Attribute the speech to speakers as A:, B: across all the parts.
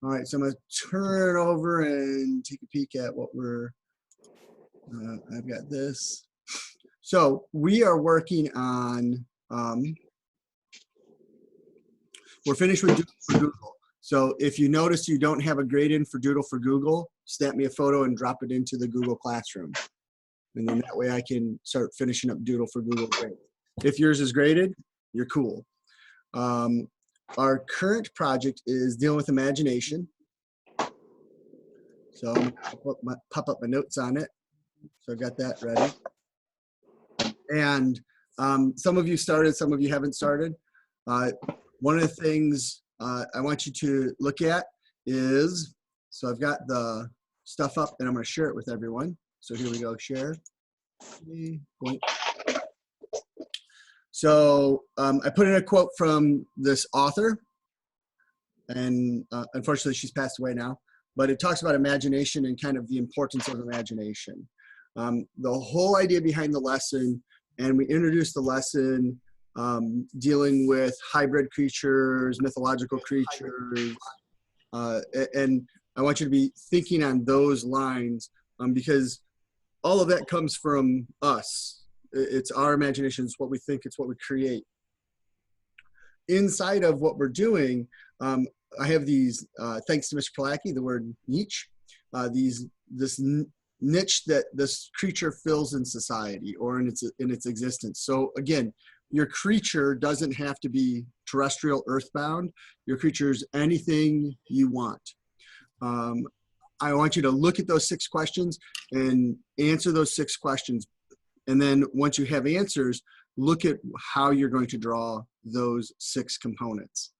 A: All right, so I'm going to turn it over and take a peek at what we're, I've got this. So we are working on, we're finished with Doodle for Google. So if you notice you don't have a grade in for Doodle for Google, snap me a photo and drop it into the Google Classroom. And then that way I can start finishing up Doodle for Google grade. If yours is graded, you're cool. Our current project is dealing with imagination. So I'm gonna pop up my notes on it. So I've got that ready. And some of you started, some of you haven't started. One of the things I want you to look at is, so I've got the stuff up and I'm gonna share it with everyone. So here we go, share. So I put in a quote from this author, and unfortunately she's passed away now, but it talks about imagination and kind of the importance of imagination. The whole idea behind the lesson, and we introduced the lesson dealing with hybrid creatures, mythological creatures, and I want you to be thinking on those lines because all of that comes from us. It's our imagination, it's what we think, it's what we create. Inside of what we're doing, I have these, thanks to Mr. Kalaki, the word niche, this niche that this creature fills in society or in its existence. So again, your creature doesn't have to be terrestrial, earthbound. Your creature is anything you want. I want you to look at those 6 questions and answer those 6 questions. And then once you have answers, look at how you're going to draw those 6 components.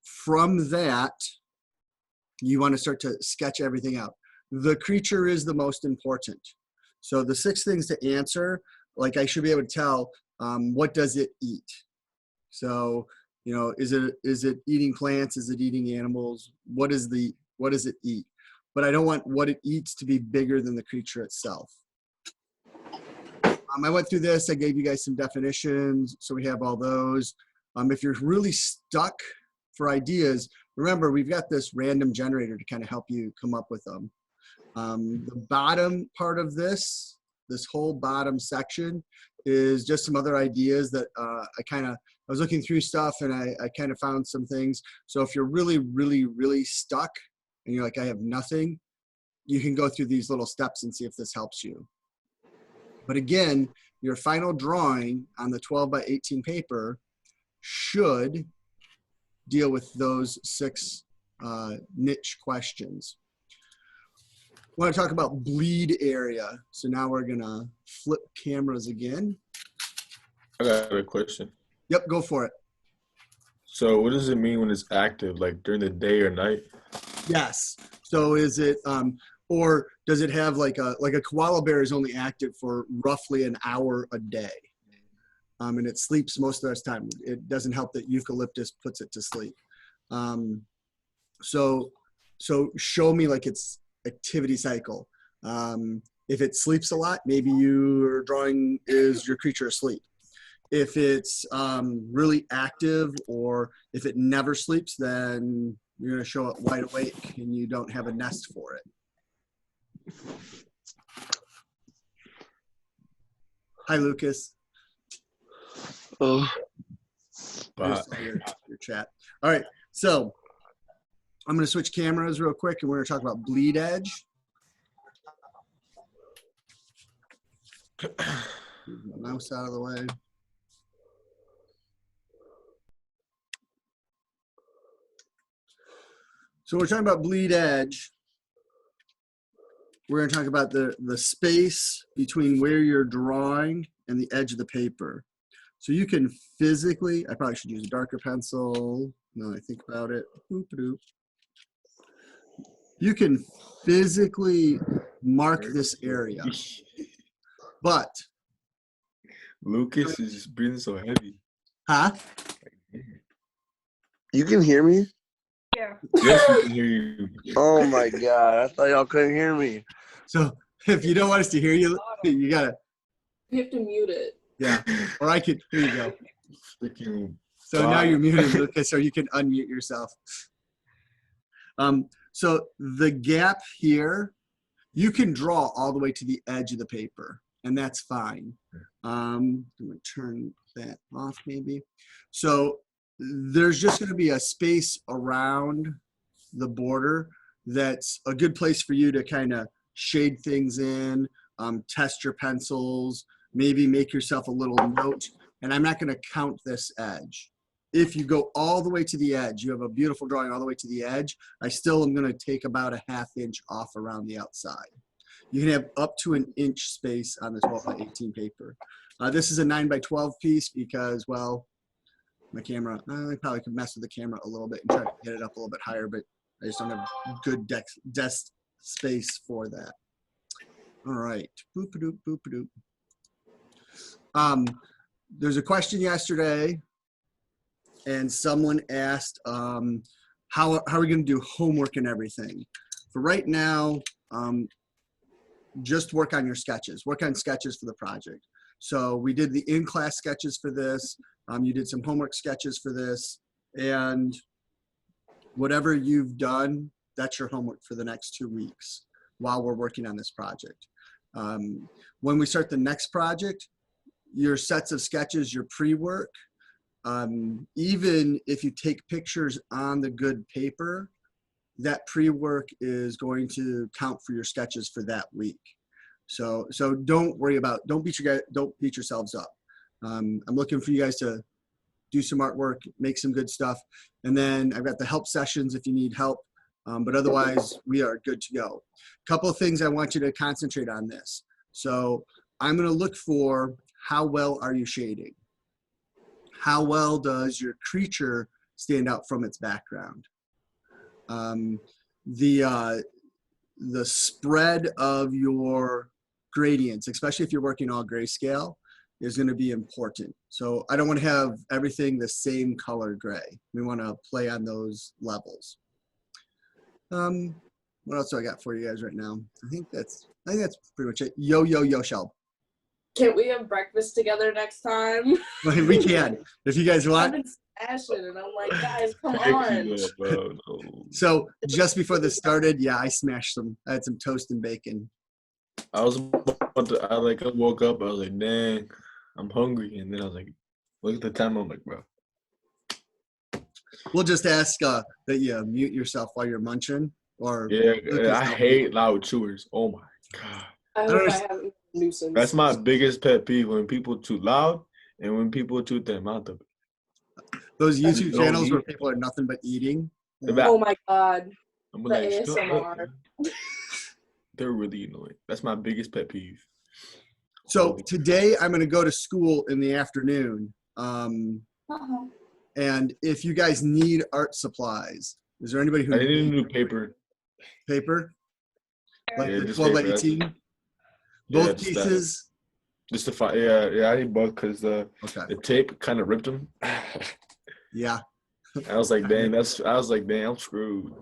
A: From that, you want to start to sketch everything out. The creature is the most important. So the 6 things to answer, like I should be able to tell, what does it eat? So, you know, is it eating plants? Is it eating animals? What does it eat? But I don't want what it eats to be bigger than the creature itself. I went through this, I gave you guys some definitions, so we have all those. If you're really stuck for ideas, remember we've got this random generator to kind of help you come up with them. The bottom part of this whole bottom section is just some other ideas that I was looking through stuff and I kind of found some things. So if you're really, really, really stuck and you're like, I have nothing, you can go through these little steps and see if this helps you. But again, your final drawing on the 12 by 18 paper should deal with those 6 niche questions. I want to talk about bleed area. So now we're gonna flip cameras again.
B: I got a question.
A: Yep, go for it.
B: So what does it mean when it's active, like during the day or night?
A: Yes. So is it, or does it have like a koala bear is only active for roughly an hour a day. And it sleeps most of the time. It doesn't help that eucalyptus puts it to sleep. So show me like its activity cycle. If it sleeps a lot, maybe your drawing is your creature asleep. If it's really active or if it never sleeps, then you're going to show it wide awake and you don't have a nest for it. Hi, Lucas.
C: Oh.
A: Your chat. All right, so I'm going to switch cameras real quick and we're going to talk about bleed edge. Move my mouse out of the way. So we're talking about bleed edge. We're going to talk about the space between where you're drawing and the edge of the paper. So you can physically, I probably should use a darker pencil. Now I think about it. You can physically mark this area, but.
B: Lucas is just breathing so heavy.
A: Huh?
C: You can hear me?
D: Yeah.
B: Yes, we can hear you.
C: Oh my God, I thought y'all couldn't hear me.
A: So if you don't want us to hear you, you gotta.
D: You have to mute it.
A: Yeah, or I could, here you go.
B: Freaking
A: So now you're muted, Lucas, or you can unmute yourself. So the gap here, you can draw all the way to the edge of the paper, and that's fine. I'm gonna turn that off maybe. So there's just gonna be a space around the border that's a good place for you to kind of shade things in, test your pencils, maybe make yourself a little note. And I'm not gonna count this edge. If you go all the way to the edge, you have a beautiful drawing all the way to the edge, I still am gonna take about a ½ inch off around the outside. You can have up to an inch space on the 12 by 18 paper. This is a 9 by 12 piece because, well, my camera, I probably could mess with the camera a little bit and try to get it up a little bit higher, but I just don't have good desk space for that. All right, boop-a-doop, boop-a-doop. There's a question yesterday, and someone asked, how are we going to do homework and everything? For right now, just work on your sketches. Work on sketches for the project. So we did the in-class sketches for this. You did some homework sketches for this. And whatever you've done, that's your homework for the next 2 weeks while we're working on this project. When we start the next project, your sets of sketches, your pre-work, even if you take pictures on the good paper, that pre-work is going to count for your sketches for that week. So don't worry about, don't beat yourselves up. I'm looking for you guys to do some artwork, make some good stuff. And then I've got the help sessions if you need help, but otherwise we are good to go. Couple of things I want you to concentrate on this. So I'm gonna look for how well are you shading? How well does your creature stand out from its background? The spread of your gradients, especially if you're working all grayscale, is going to be important. So I don't want to have everything the same color gray. We want to play on those levels. What else do I got for you guys right now? I think that's pretty much it. Yo, shell.
D: Can't we have breakfast together next time?
A: We can, if you guys
D: I've
A: want.
D: been smashing, and I'm like, guys, come on.
A: So just before this started, yeah, I smashed some. I had some toast and bacon.
B: I was about to, I woke up, I was like, dang, I'm hungry. And then I was like, look at the time, I'm like, bro.
A: We'll just ask that you mute yourself while you're munching. Or
B: yeah, I hate loud chewers. Oh my God.
D: I hope I have a nuisance.
B: That's my biggest pet peeve, when people chew loud and when people chew their mouth up.
A: Those YouTube channels where people are nothing but eating.
D: Oh my God.
B: I'm
D: The
B: like,
D: ASMR.
B: they're really annoying. That's my biggest pet peeve.
A: So today I'm going to go to school in the afternoon. And if you guys need art supplies, is there anybody who
B: I need a new paper?
A: Paper? Like
B: Yeah,
A: the
B: just
A: 12 by
B: paper,
A: 18? Both
B: yeah,
A: pieces?
B: Just to find, yeah, I need both because the tape kind of ripped them.
A: Yeah.
B: I was like, dang, I'm screwed.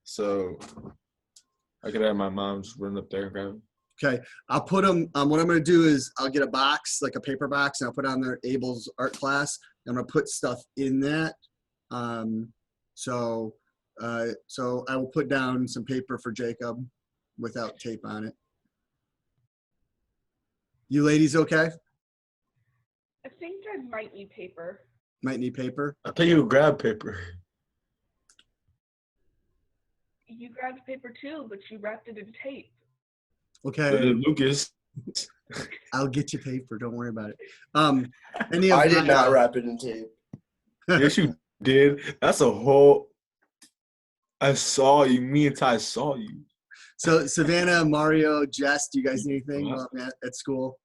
B: So I could have my mom just run up there and grab them.
A: Okay, I'll put them, what I'm gonna do is I'll get a box, like a paper box, and I'll put on their Abel's art class. I'm gonna put stuff in that. So I will put down some paper for Jacob without tape on it. You ladies okay?
E: I think I might need paper.
A: Might need paper?
B: I thought you would grab paper.
E: You grabbed paper too, but you wrapped it in tape.
A: Okay.
B: Lucas.
A: I'll get you paper. Don't worry about it.
C: I did not wrap it in tape.
B: Yes, you did. That's a whole. I saw you. Me and Ty saw you.
A: So Savannah, Mario, Jess, do you guys need anything while I'm at school?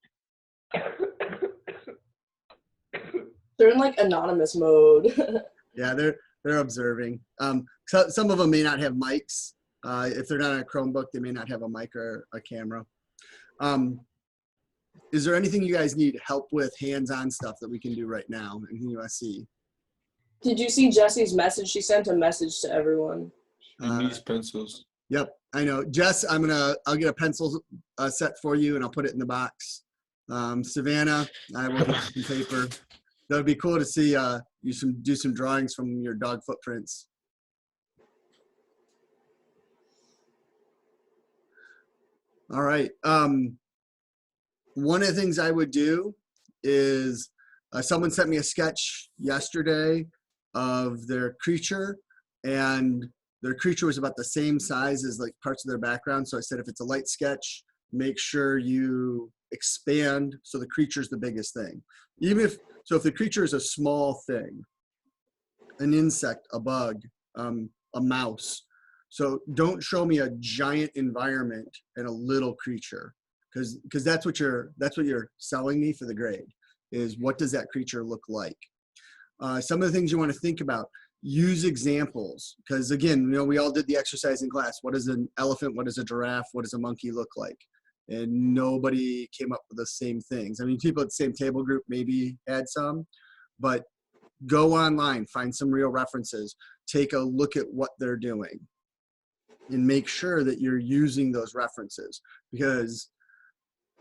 D: They're in like anonymous mode.
A: Yeah, they're observing. So some of them may not have mics. If they're not on a Chromebook, they may not have a mic or a camera. Is there anything you guys need help with, hands-on stuff that we can do right now in USC?
D: Did you see Jessie's message? She sent a message to everyone.
B: She needs pencils.
A: Yep, I know. Jess, I'll get a pencil set for you and I'll put it in the box. Savannah, I will get some paper. That would be cool to see you do some drawings from your dog footprints. All right. One of the things I would do is someone sent me a sketch yesterday of their creature, and their creature was about the same size as like parts of their background. So I said, if it's a light sketch, make sure you expand so the creature's the biggest thing. If the creature is a small thing, an insect, a bug, a mouse. So don't show me a giant environment and a little creature, because that's what you're selling me for the grade, is what does that creature look like. Some of the things you want to think about, use examples, because again, we all did the exercise in class. What is an elephant? What is a giraffe? What does a monkey look like? And nobody came up with the same things. I mean, people at the same table group maybe had some, but go online, find some real references, take a look at what they're doing, and make sure that you're using those references. Because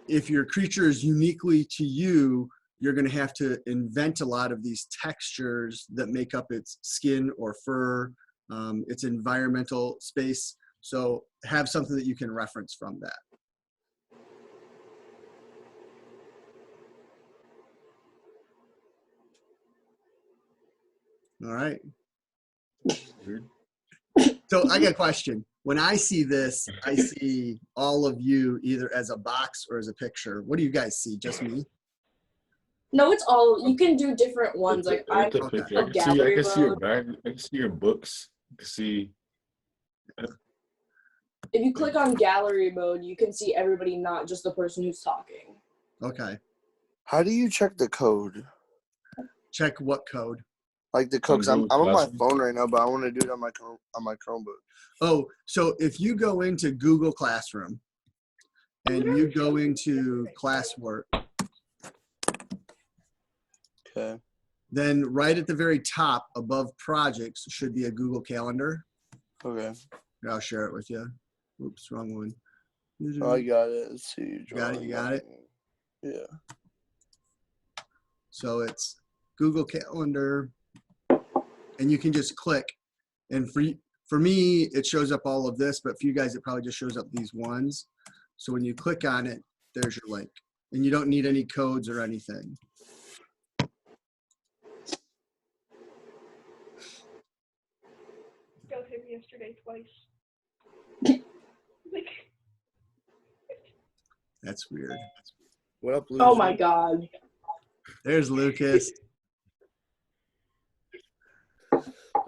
A: if your creature is uniquely to you, you're going to have to invent a lot of these textures that make up its skin or fur, its environmental space. So have something that you can reference from that. All right. So I got a question. When I see this, I see all of you either as a box or as a picture. What do you guys see? Just me?
D: No, it's all, you can do different ones. Like I
B: It's a
A: Okay.
B: picture. I can
D: gallery
B: see your
D: mode.
B: bag. I can see your books. I can see.
D: If you click on gallery mode, you can see everybody, not just the person who's talking.
A: Okay.
C: How do you check the code?
A: Check what code?
C: Like the code, 'cause I'm
B: Google
C: on my
B: Classroom.
C: phone right now, but I want to do it on my Chromebook.
A: Oh, so if you go into Google Classroom and you go into classwork,
C: Okay.
A: then right at the very top above projects should be a Google Calendar.
C: Okay.
A: Here, I'll share it with you. Oops, wrong one.
C: Oh, I got it. Let's see.
A: Got it, you got it?
C: Yeah.
A: So it's Google Calendar, and you can just click. And for me, it shows up all of this, but for you guys, it probably just shows up these ones. So when you click on it, there's your link. And you don't need any codes or anything.
E: Scout hit me yesterday twice. Like,
A: That's weird.
C: What up, Lucy?
D: Oh my God.
A: There's Lucas.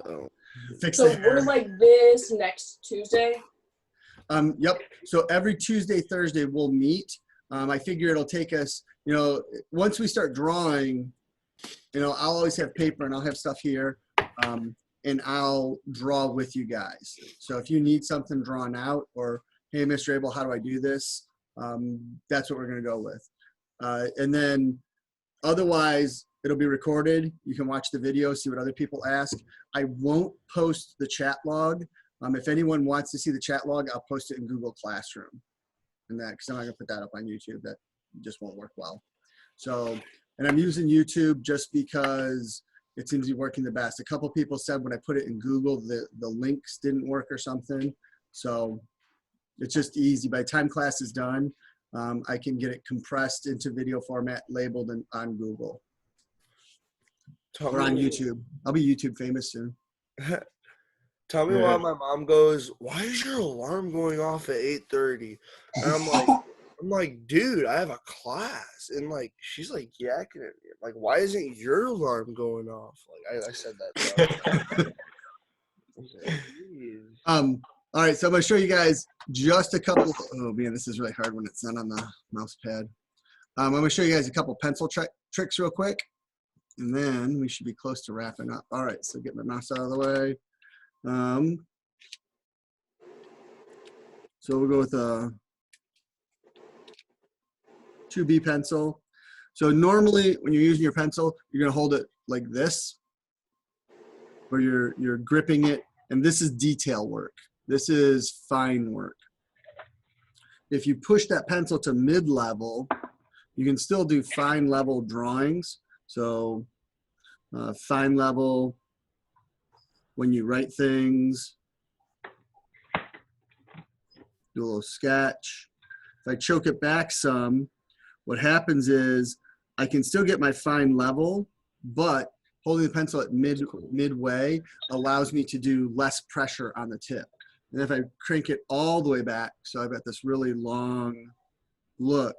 C: Oh.
A: Fix
D: So
A: the hair.
D: we're like this next Tuesday.
A: Yep. So every Tuesday, Thursday, we'll meet. I figure it'll take us, once we start drawing, I'll always have paper and I'll have stuff here, and I'll draw with you guys. So if you need something drawn out, or, hey, Mr. Abel, how do I do this? That's what we're going to go with. And then otherwise, it'll be recorded. You can watch the video, see what other people ask. I won't post the chat log. If anyone wants to see the chat log, I'll post it in Google Classroom. And that, because I'm not going to put that up on YouTube. That just won't work well. So, and I'm using YouTube just because it seems to be working the best. A couple people said when I put it in Google, the links didn't work or something. So it's just easy. By the time class is done, I can get it compressed into video format, labeled on Google or on YouTube. I'll be YouTube famous soon.
C: Tell me
B: Yeah.
C: why my mom goes, why is your alarm going off at 8:30? And I'm like, dude, I have a class. And she's like yakking at me. Like, why isn't your alarm going off? I said that.
A: All right, so I'm gonna show you guys just a couple. Oh man, this is really hard when it's not on the mouse pad. I'm gonna show you guys a couple pencil tricks real quick, and then we should be close to wrapping up. All right, so get my mouse out of the way. So we'll go with a 2B pencil. So normally when you're using your pencil, you're gonna hold it like this, or you're gripping it, and this is detail work. This is fine work. If you push that pencil to mid-level, you can still do fine level drawings. So fine level when you write things, do a little sketch. If I choke it back some, what happens is I can still get my fine level, but holding the pencil at midway allows me to do less pressure on the tip. And if I crank it all the way back, so I've got this really long look,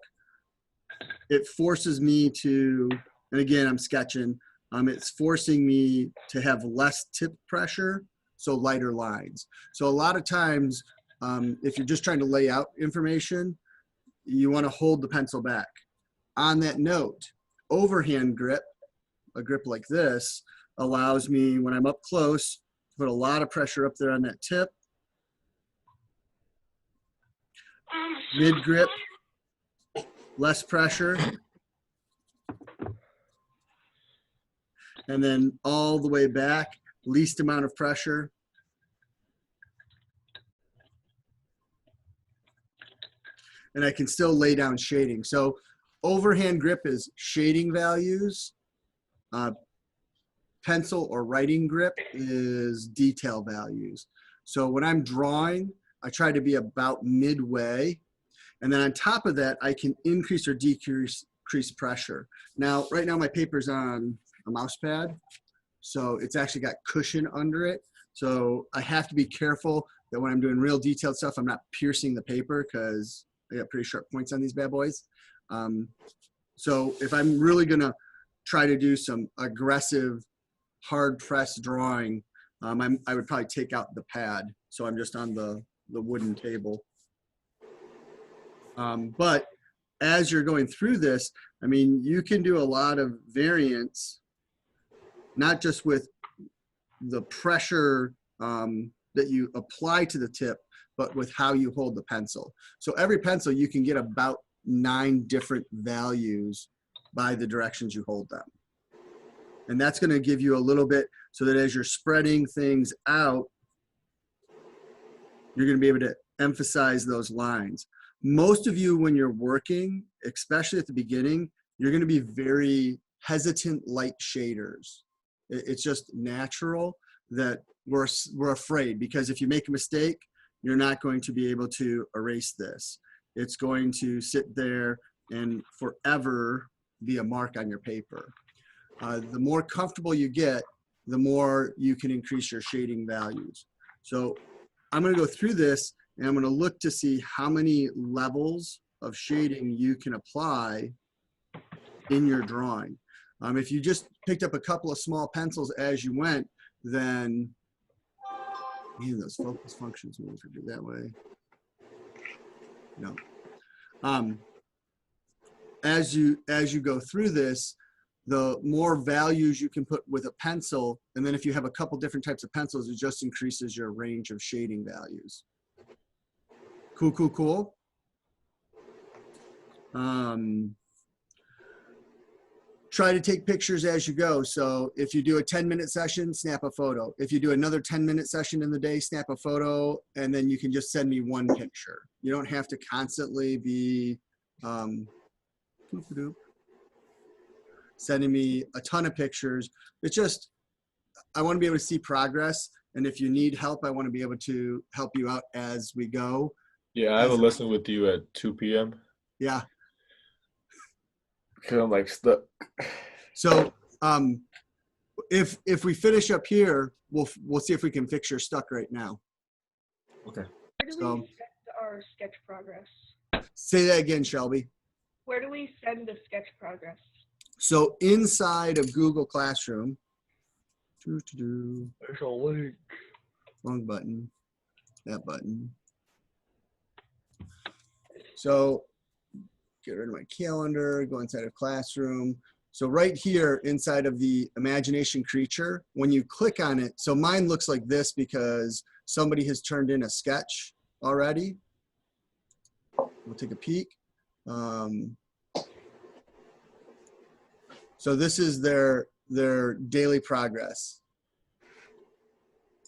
A: it forces me to, and again, I'm sketching, it's forcing me to have less tip pressure, so lighter lines. So a lot of times, if you're just trying to lay out information, you want to hold the pencil back. On that note, overhand grip, a grip like this, allows me, when I'm up close, to put a lot of pressure up there on that tip. Mid grip, less pressure. And then all the way back, least amount of pressure. And I can still lay down shading. So overhand grip is shading values. Pencil or writing grip is detail values. So when I'm drawing, I try to be about midway. And then on top of that, I can increase or decrease pressure. Now, right now my paper's on a mouse pad, so it's actually got cushion under it. So I have to be careful that when I'm doing real detailed stuff, I'm not piercing the paper because I got pretty sharp points on these bad boys. So if I'm really gonna try to do some aggressive, hard press drawing, I would probably take out the pad. So I'm just on the wooden table. But as you're going through this, I mean, you can do a lot of variants, not just with the pressure that you apply to the tip, but with how you hold the pencil. So every pencil, you can get about 9 different values by the directions you hold them. And that's going to give you a little bit so that as you're spreading things out, you're going to be able to emphasize those lines. Most of you, when you're working, especially at the beginning, you're going to be very hesitant light shaders. It's just natural that we're afraid, because if you make a mistake, you're not going to be able to erase this. It's going to sit there and forever be a mark on your paper. The more comfortable you get, the more you can increase your shading values. So I'm going to go through this and I'm going to look to see how many levels of shading you can apply in your drawing. If you just picked up a couple of small pencils as you went, then man, those focus functions move if you do that way. No. As you go through this, the more values you can put with a pencil, and then if you have a couple different types of pencils, it just increases your range of shading values. Cool, cool, cool. Try to take pictures as you go. So if you do a 10-minute session, snap a photo. If you do another 10-minute session in the day, snap a photo, and then you can just send me one picture. You don't have to constantly be sending me a ton of pictures. It's just, I want to be able to see progress. And if you need help, I want to be able to help you out as we go.
B: Yeah, I have a lesson with you at 2 p.m.
A: Yeah.
B: Because I'm like stuck.
A: So if we finish up here, we'll see if we can fix your stuck right now.
B: Okay.
E: Where do we send our sketch progress?
A: Say that again, Shelby.
E: Where do we send the sketch progress?
A: So inside of Google Classroom,
C: There's a link.
A: wrong button, that button. So get rid of my calendar, go inside of Classroom. So right here inside of the imagination creature, when you click on it, so mine looks like this because somebody has turned in a sketch already. We'll take a peek. So this is their daily progress.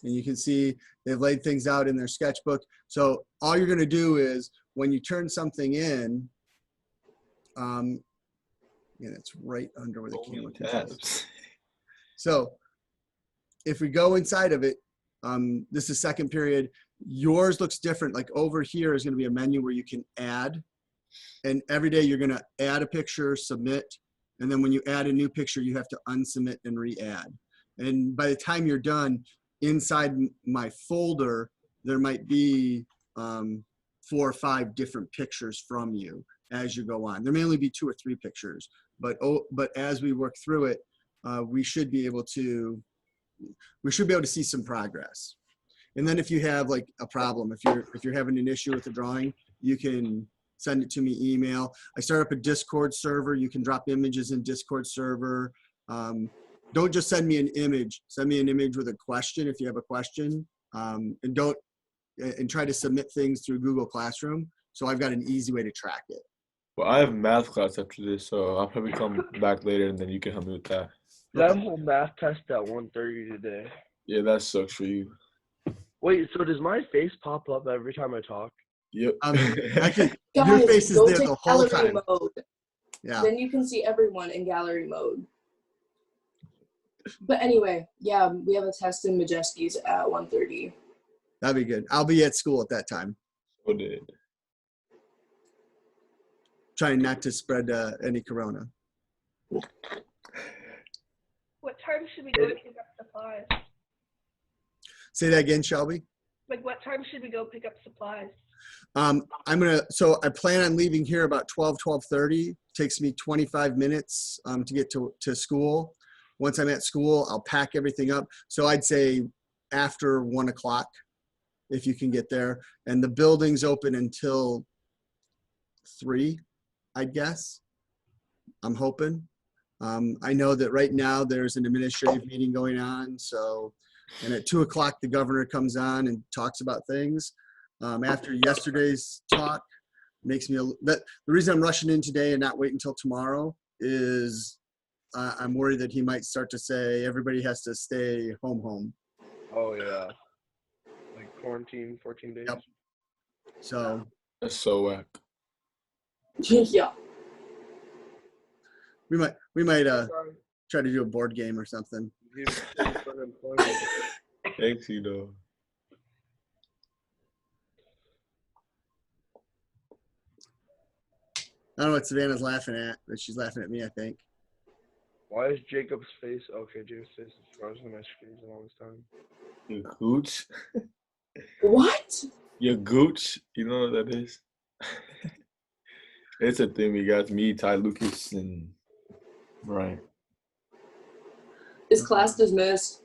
A: And you can see they've laid things out in their sketchbook. So all you're gonna do is when you turn something in, and it's right under where the camera is. So if we go inside of it, this is second period. Yours looks different. Like over here is going to be a menu where you can add and every day you're going to add a picture, submit, and then when you add a new picture, you have to unsubmit and re-add. And by the time you're done, inside my folder, there might be 4 or 5 different pictures from you as you go on. There may only be 2 or 3 pictures, but as we work through it, we should be able to see some progress. And then if you have like a problem, if you're having an issue with the drawing, you can send it to me email. I start up a Discord server. You can drop images in Discord server. Don't just send me an image. Send me an image with a question if you have a question. And try to submit things through Google Classroom. So I've got an easy way to track it.
B: Well, I have math class after this, so I'll probably come back later and then you can help me with that.
C: That whole math test at 1:30 today.
B: Yeah, that sucks for you.
C: Wait, so does my face pop up every time I talk?
B: Yep.
A: Actually,
D: Guys,
A: your face is
D: go
A: there
D: to
A: the whole
D: gallery
A: time.
D: mode.
A: Yeah.
D: Then you can see everyone in gallery mode. But anyway, yeah, we have a test in Majeski's at 1:30.
A: That'd be good. I'll be at school at that time.
B: So did.
A: Trying not to spread any corona.
E: What time should we go pick up supplies?
A: Say that again, Shelby.
E: Like, what time should we go pick up supplies?
A: So I plan on leaving here about 12:30. Takes me 25 minutes to get to school. Once I'm at school, I'll pack everything up. So I'd say after 1 o'clock, if you can get there. And the building's open until 3, I'd guess. I'm hoping. I know that right now there's an administrative meeting going on. So, and at 2 o'clock, the governor comes on and talks about things. After yesterday's talk, makes me, the reason I'm rushing in today and not wait until tomorrow is I'm worried that he might start to say everybody has to stay home.
C: Oh, yeah. Like quarantine, 14 days.
A: Yep. So.
B: That's so whack.
D: Yeah.
A: We might try to do a board game or something.
B: Thanks, you know.
A: I don't know what Savannah's laughing at, but she's laughing at me, I think.
C: Why is Jacob's face? Okay, Jacob's face is frozen on my screen the longest time.
B: Your gooch.
D: What?
B: Your gooch. You know what that is? It's a thing we got. Me, Ty, Lucas, and Ryan.
D: Is class dismissed?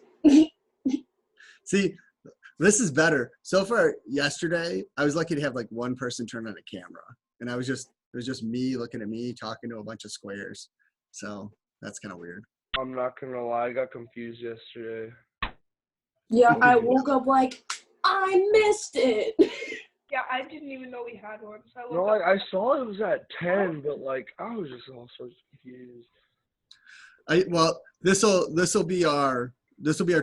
A: See, this is better. So far yesterday, I was lucky to have like one person turn on a camera. And it was just me looking at me talking to a bunch of squares. So that's kind of weird.
C: I'm not gonna lie, I got confused yesterday.
D: Yeah, I woke up like, I missed it.
E: Yeah, I didn't even know we had one. So I
C: No,
E: woke
C: like
E: up.
C: I saw it was at 10, but like I was just all sorts of confused.
A: Well, this'll be our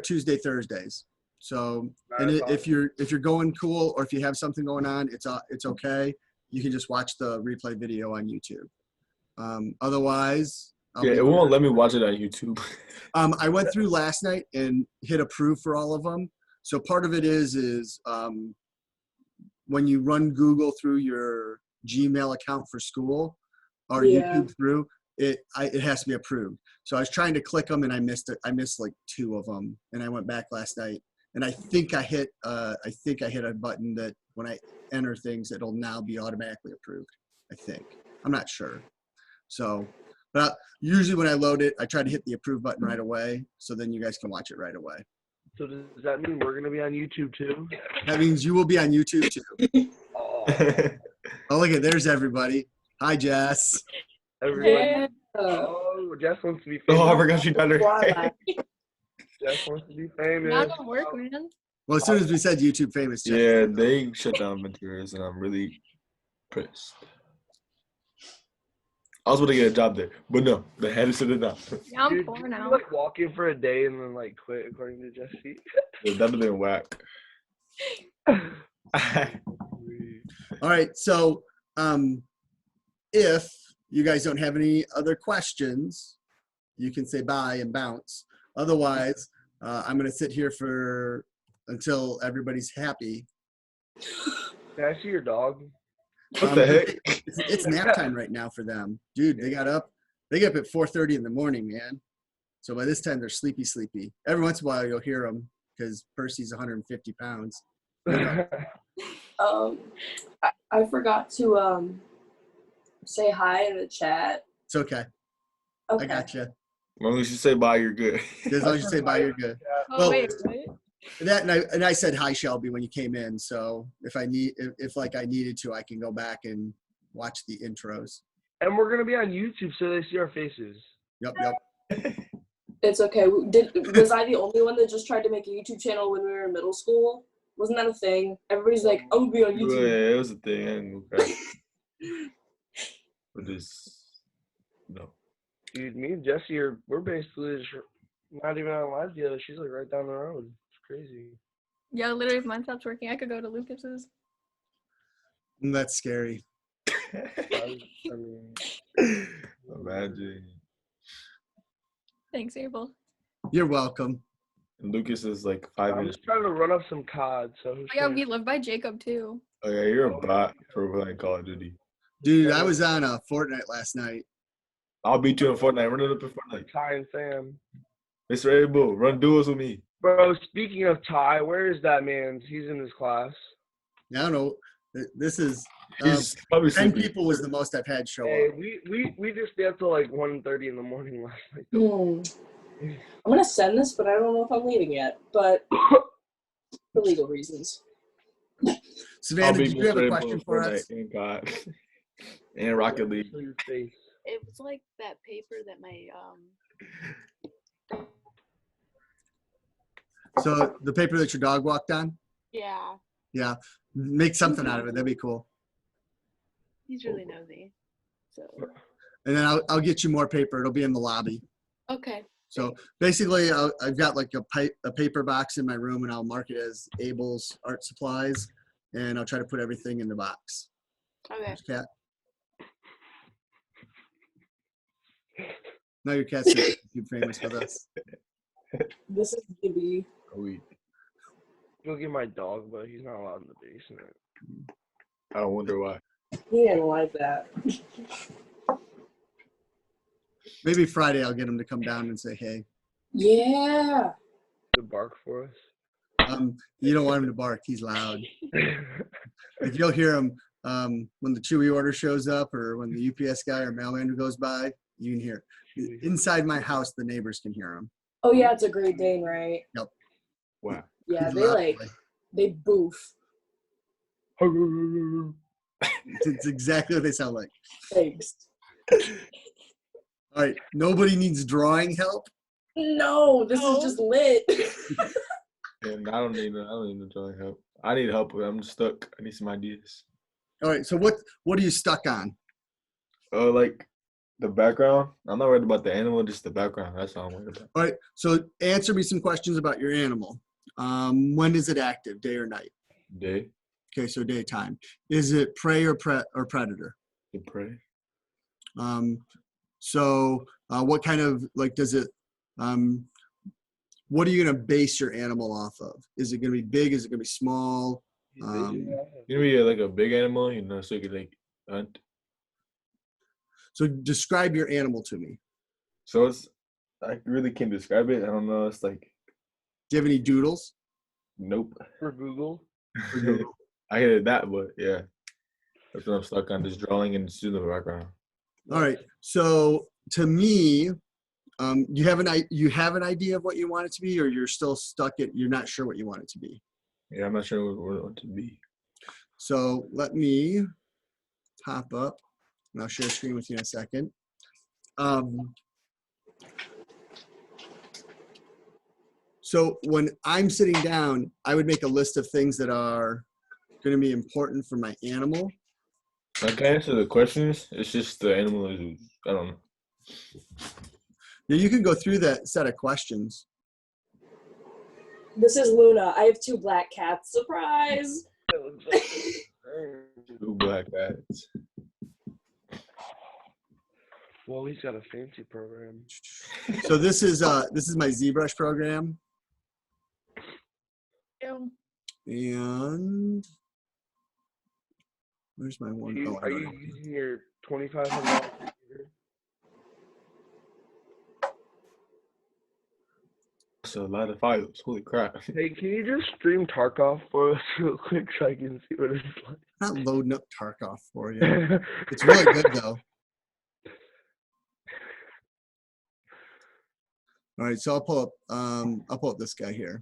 A: Tuesday, Thursdays. So, and if you're going cool or if you have something going on, it's okay. You can just watch the replay video on YouTube. Otherwise,
B: it won't let me watch it on YouTube.
A: I went through last night and hit approve for all of them. So part of it is when you run Google through your Gmail account for school or YouTube through it has to be approved. So I was trying to click them and I missed it. I missed like 2 of them, and I went back last night and I think I hit a button that when I enter things, it'll now be automatically approved. I think. I'm not sure. So, but usually when I load it, I try to hit the approve button right away, so then you guys can watch it right away.
C: So does that mean we're gonna be on YouTube too?
A: That means you will be on YouTube too.
C: Oh,
A: Oh, look at there's everybody. Hi, Jess.
C: everyone. Oh, Jess wants to be famous.
B: Oh, I forgot you done her.
C: Jess wants to be famous.
F: Not gonna work, man.
A: Well, as soon as we said YouTube famous, Jess.
B: Yeah, they shut down Venturas, and I'm really pissed. I was going to get a job there, but no, they had to sit it down.
F: Yeah, I'm
C: Dude,
F: poor
C: did you,
F: now.
C: like walk in for a day and then like quit, according to Jesse.
B: Yeah, that would have been whack.
A: All right. So, if you guys don't have any other questions, you can say bye and bounce. Otherwise, I'm going to sit here until everybody's happy.
C: Can I see your dog?
B: What the heck?
A: It's nap time right now for them, dude. They got up at 4:30 in the morning, man. So by this time they're sleepy. Every once in a while you'll hear them because Percy's 150 pounds.
D: I forgot to say hi in the chat.
A: It's okay.
D: Okay.
A: I got you.
B: As long as you say bye, you're good.
A: As long as you say bye, you're good.
E: Oh,
A: Well,
E: wait, what?
A: and I said hi, Shelby, when you came in. So if I needed to, I can go back and watch the intros.
C: And we're gonna be on YouTube, so they see our faces.
A: Yep.
D: It's okay. Was I the only one that just tried to make a YouTube channel when we were in middle school? Wasn't that a thing? Everybody's like, I'm gonna be on YouTube.
B: Yeah, it was a thing. I ain't gonna cry. But this, no.
C: Dude, me and Jesse we're basically just not even on live together. She's like right down the road. It's crazy.
F: Yeah, literally, if mine stops working, I could go to Lucas's.
A: That's scary.
C: I mean,
B: Imagine.
F: Thanks, Abel.
A: You're welcome.
B: And Lucas is like 5
C: I'm
B: minutes.
C: just trying to run up some COD. So who's
F: Oh, yeah,
C: trying
F: we live by Jacob, too.
B: Oh yeah, you're a bot for playing Call of Duty.
A: Dude, I was on a Fortnite last night.
B: I'll beat you in Fortnite. Run it up in Fortnite.
C: Ty and Sam?
B: Mr. Abel, run duels with me.
C: Bro, speaking of Ty, where is that man? He's in his class.
A: I don't know. This is
B: He's probably
A: 10
B: sleeping.
A: people was the most I've had show
C: Hey,
A: up.
C: we just stayed up till like 1:30 in the morning last night.
D: I'm gonna send this, but I don't know if I'm leaving yet. But for legal reasons.
A: Savannah, did you have a question for us?
B: And God. And Rocket League.
C: Show your face.
G: It was like that paper that my
A: So the paper that your dog walked on?
G: yeah,
A: Yeah. Make something out of it. That'd be cool.
G: he's really nosy. So
A: And then I'll get you more paper. It'll be in the lobby.
G: okay.
A: So basically, I've got like a paper box in my room, and I'll mark it as Abel's art supplies, and I'll try to put everything in the box.
G: Okay.
A: Cat. Now your cat's YouTube famous with us.
D: This is Gibby.
B: Oh, wait.
C: Go get my dog, but he's not allowed in the basement.
B: I don't wonder why.
D: He didn't like that.
A: Maybe Friday I'll get him to come down and say, hey.
D: Yeah.
C: To bark for us.
A: You don't want him to bark. He's loud. Like you'll hear him when the Chewy order shows up or when the UPS guy or mailman goes by. You can hear it. Inside my house, the neighbors can hear him.
D: Oh yeah, it's a Great Dane, right?
B: Wow.
D: Yeah,
A: He's
D: they
A: loud.
D: like they boof.
A: It's exactly what they sound like.
D: Thanks.
A: All right. Nobody needs drawing help.
D: No, this is just lit.
B: And I don't need no drawing help. I need help. I'm stuck. I need some ideas.
A: All right. So what are you stuck on?
B: Oh, like the background. I'm not worried about the animal, just the background. That's all I'm worried about.
A: All right. So answer me some questions about your animal. When is it active, day or night?
B: Day.
A: Okay, so daytime. Is it prey or predator?
B: The prey.
A: So what kind of like does it? What are you gonna base your animal off of? Is it gonna be big? Is it gonna be small?
B: You be like a big animal, so you could like hunt.
A: So describe your animal to me.
B: So I really can't describe it. I don't know. It's like,
A: Do you have any doodles?
B: nope.
C: For Google.
B: I hated that, but yeah. That's what I'm stuck on, just drawing and just doing the background.
A: All right. So to me, you have an idea of what you want it to be, or you're still stuck at you're not sure what you want it to be.
B: Yeah, I'm not sure what it to be.
A: So let me pop up, and I'll share a screen with you in a second. So when I'm sitting down, I would make a list of things that are going to be important for my animal.
B: I can answer the questions. It's just the animal is, I don't know.
A: Now you can go through that set of questions.
D: This is Luna. I have 2 black cats. Surprise.
B: Two black cats.
C: Well, he's got a fancy program.
A: So this is my ZBrush program.
F: Ew.
A: And Where's my one?
C: You,
A: Oh, I
C: are
A: know
C: you
A: it.
C: using your $2,500 computer?
B: So a lot of files. Holy crap.
C: Hey, can you just stream Tarkov for us real quick so I can see what it's
A: Not loading up Tarkov for you.
C: like?
A: It's really good though. All right, so I'll pull up this guy here.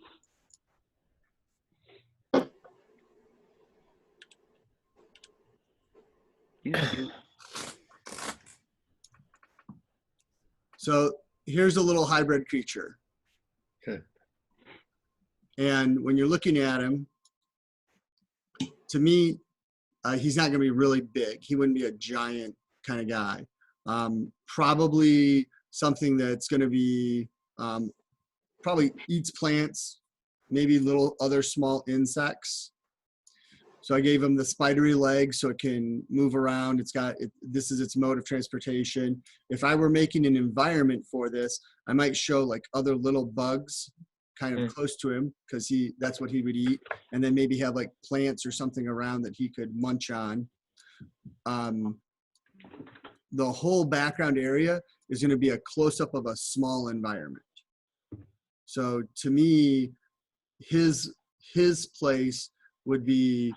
C: He's cute.
A: So here's a little hybrid creature.
B: Okay.
A: And when you're looking at him, to me, he's not going to be really big. He wouldn't be a giant kind of guy. Probably something that's going to be, probably eats plants, maybe little other small insects. So I gave him the spidery legs so it can move around. This is its mode of transportation. If I were making an environment for this, I might show like other little bugs kind of close to him because that's what he would eat. And then maybe have like plants or something around that he could munch on. The whole background area is going to be a close-up of a small environment. So to me, his place would be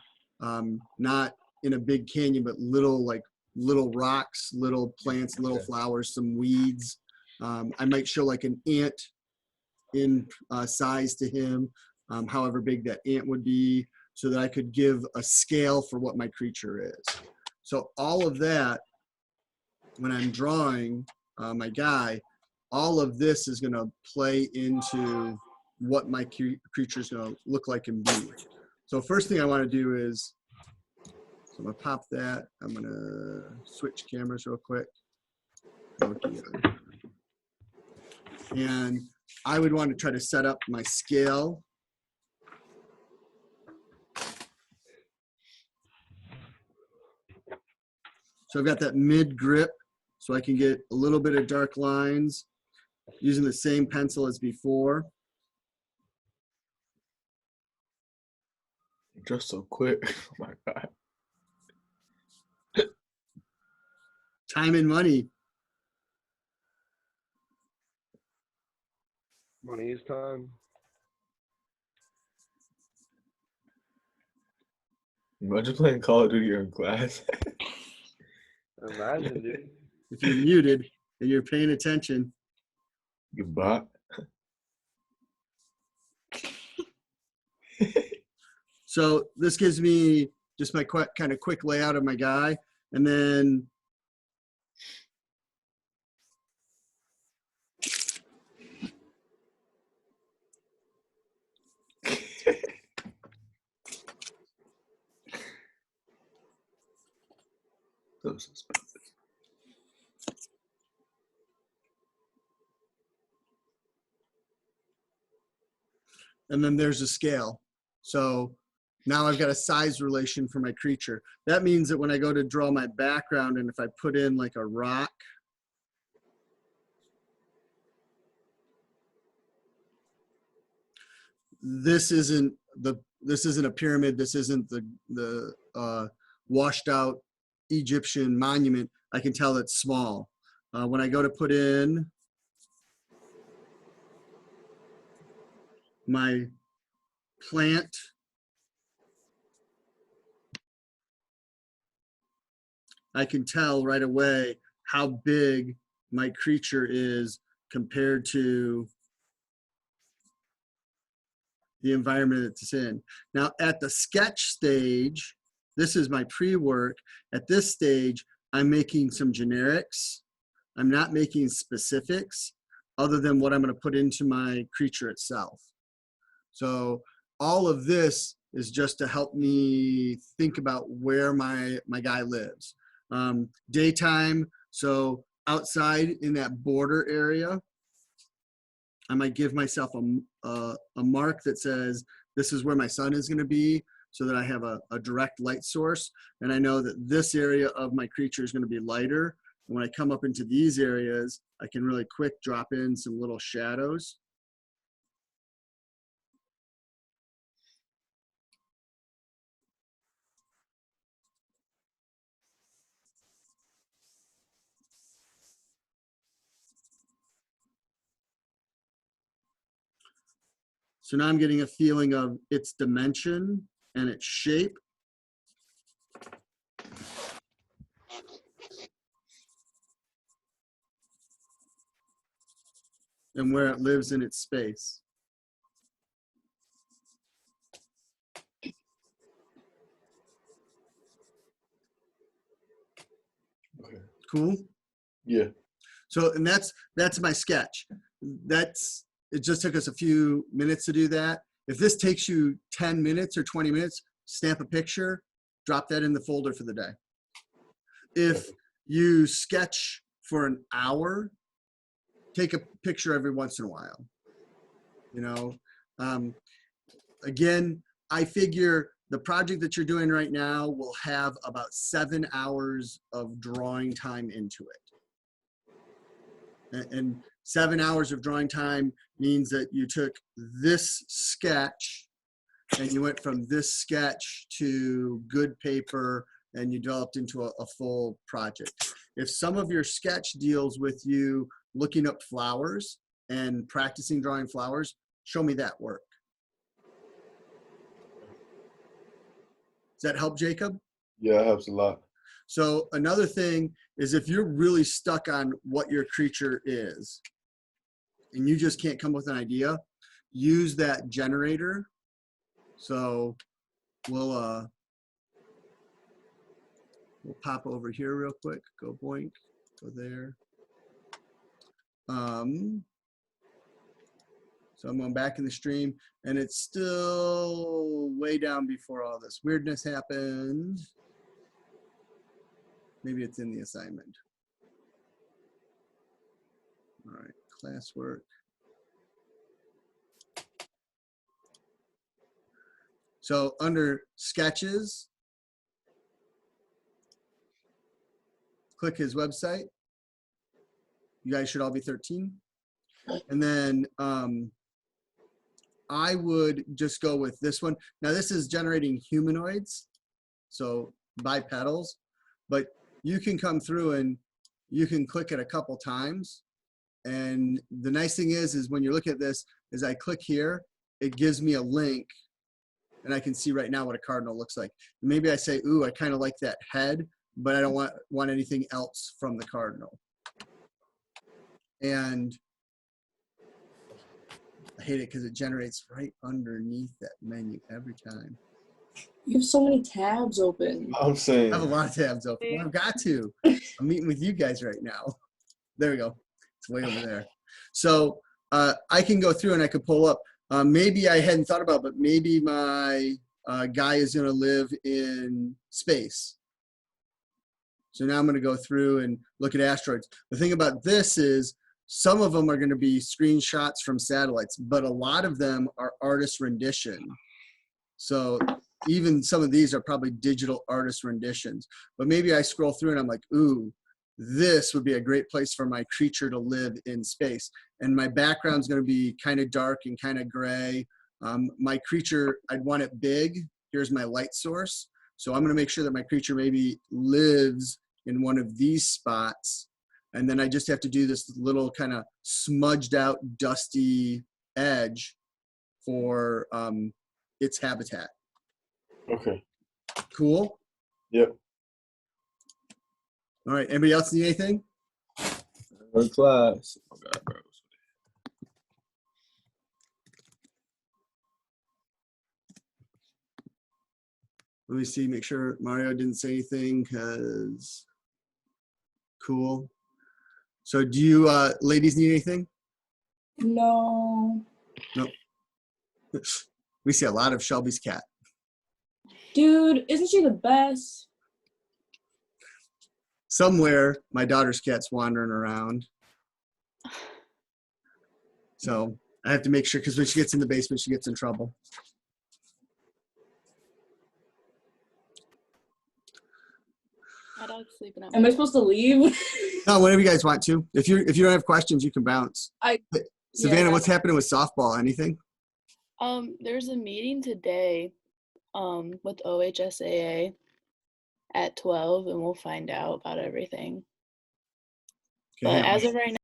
A: not in a big canyon, but little rocks, little plants, little flowers, some weeds. I might show like an ant in size to him, however big that ant would be, so that I could give a scale for what my creature is. So all of that, when I'm drawing my guy, all of this is going to play into what my creature is going to look like and be. So first thing I want to do is, so I'm going to pop that. I'm going to switch cameras real quick. Okay. And I would want to try to set up my scale. So I've got that mid grip, so I can get a little bit of dark lines using the same pencil as before.
B: Just so quick. Oh my God.
A: Time and money.
C: Money is time.
B: Imagine playing Call of Duty in class.
C: Imagine, dude.
A: If you're muted and you're paying attention.
B: You bot.
A: So this gives me just my kind of quick layout of my guy. And then there's a scale. So now I've got a size relation for my creature. That means that when I go to draw my background, and if I put in like a rock, this isn't a pyramid. This isn't the washed out Egyptian monument. I can tell it's small. When I go to put in my plant, I can tell right away how big my creature is compared to the environment it's in. Now at the sketch stage, this is my pre-work. At this stage, I'm making some generics. I'm not making specifics other than what I'm going to put into my creature itself. So all of this is just to help me think about where my guy lives. Daytime, so outside in that border area, I might give myself a mark that says this is where my sun is going to be, so that I have a direct light source. And I know that this area of my creature is going to be lighter. And when I come up into these areas, I can really quick drop in some little shadows. So now I'm getting a feeling of its dimension and its shape. And where it lives in its space.
B: Okay.
A: Cool.
B: Yeah.
A: So, and that's my sketch. It just took us a few minutes to do that. If this takes you 10 minutes or 20 minutes, snap a picture, drop that in the folder for the day. If you sketch for an hour, take a picture every once in a while. You know, again, I figure the project that you're doing right now will have about 7 hours of drawing time into it. And 7 hours of drawing time means that you took this sketch and you went from this sketch to good paper and you developed into a full project. If some of your sketch deals with you looking up flowers and practicing drawing flowers, show me that work. Does that help, Jacob?
B: Yeah, it helps a lot.
A: So another thing is if you're really stuck on what your creature is and you just can't come up with an idea, use that generator. So we'll pop over here real quick, go boink, go there. So I'm going back in the stream and it's still way down before all this weirdness happened. Maybe it's in the assignment. All right, classwork. So under sketches, click his website. You guys should all be 13. And then I would just go with this one. Now this is generating humanoids, so bipedals, but you can come through and you can click it a couple times. And the nice thing is when you look at this, as I click here, it gives me a link and I can see right now what a cardinal looks like. Maybe I say, ooh, I kind of like that head, but I don't want anything else from the cardinal. And I hate it because it generates right underneath that menu every time.
D: You have so many tabs open.
B: I'm saying.
A: I have a lot of tabs open. Well, I've got to. I'm meeting with you guys right now. There we go. It's way over there. So I can go through and I could pull up. Maybe I hadn't thought about, but maybe my guy is going to live in space. So now I'm going to go through and look at asteroids. The thing about this is some of them are going to be screenshots from satellites, but a lot of them are artist rendition. So even some of these are probably digital artist renditions. But maybe I scroll through and I'm like, ooh, this would be a great place for my creature to live in space. And my background's going to be kind of dark and kind of gray. My creature, I'd want it big. Here's my light source. So I'm going to make sure that my creature maybe lives in one of these spots. And then I just have to do this little kind of smudged out, dusty edge for its habitat.
B: Okay.
A: Cool?
B: Yep.
A: All right, anybody else need anything?
B: Class. Oh God, bro.
A: Let me see, make sure Mario didn't say anything because cool. So do you ladies need anything?
D: No.
A: Nope. We see a lot of Shelby's cat.
D: Dude, isn't she the best?
A: Somewhere my daughter's cat's wandering around. So I have to make sure because when she gets in the basement, she gets in trouble.
G: My dog's sleeping out.
D: Am I supposed to leave?
A: No, whenever you guys want to. If you don't have questions, you can bounce. Savannah,
D: yeah.
A: what's happening with softball? Anything?
G: There's a meeting today with OHSAA at 12 and we'll find out about everything.
A: Okay,
G: But as of right now,